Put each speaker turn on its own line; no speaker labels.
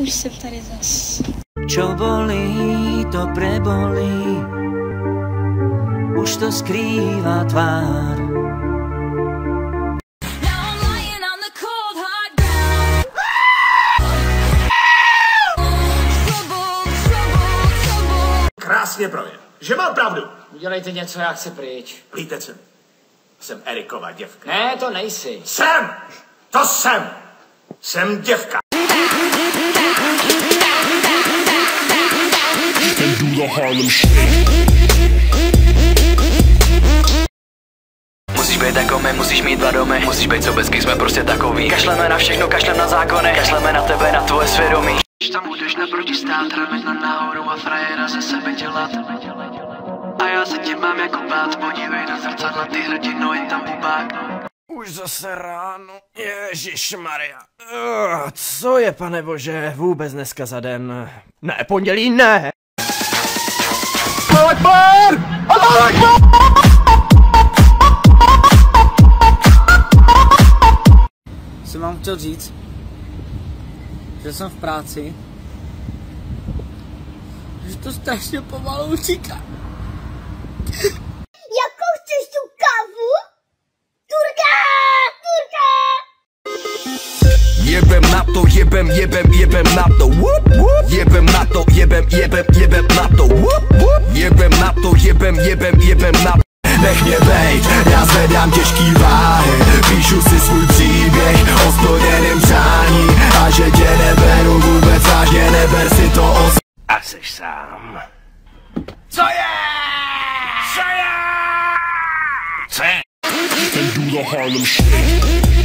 Už jsem tady zas.
Čo bolí, to prebolí, už to skrývá tvár.
Krásně projev, že mám pravdu.
Udělejte něco, já chci pryč.
Plítec jsem. Jsem Erikova děvka.
Ne, to nejsi.
Jsem! To jsem! Jsem děvka.
Musíš být jako my, musíš mít dva domy. Musíš být sobecký, jsme prostě takový. Kašleme na všechno, kašlem na zákony. Kašleme na tebe, na tvoje svědomí. Když tam budeš naproti stát, ramena nahoru a frajera ze sebe dělat. A já se tě mám jako bát, podívej do zrcadla, ty hrdino, je tam bubák.
Už zase ráno, ježišmarja. Co je, pane bože, vůbec dneska za den? Ne, pondělí ne!
Jsem vám chtěl říct, že jsem v práci, že to strašně pomalu utíká.
Jakou chceš tu kávu? Turka! Turka!
Jebem na to, jebem na to, whoop, whoop. Jebem na to, jebem na to, whoop, whoop. Jebem na to, jebem na to. Nech mě bejt, já zvedám těžký váhy. Píšu si svůj příběh o splněném přání. A že tě neberu vůbec vážně, neber si to
A seš sám. Co je? Co je? Co je?
do the Harlem Shake.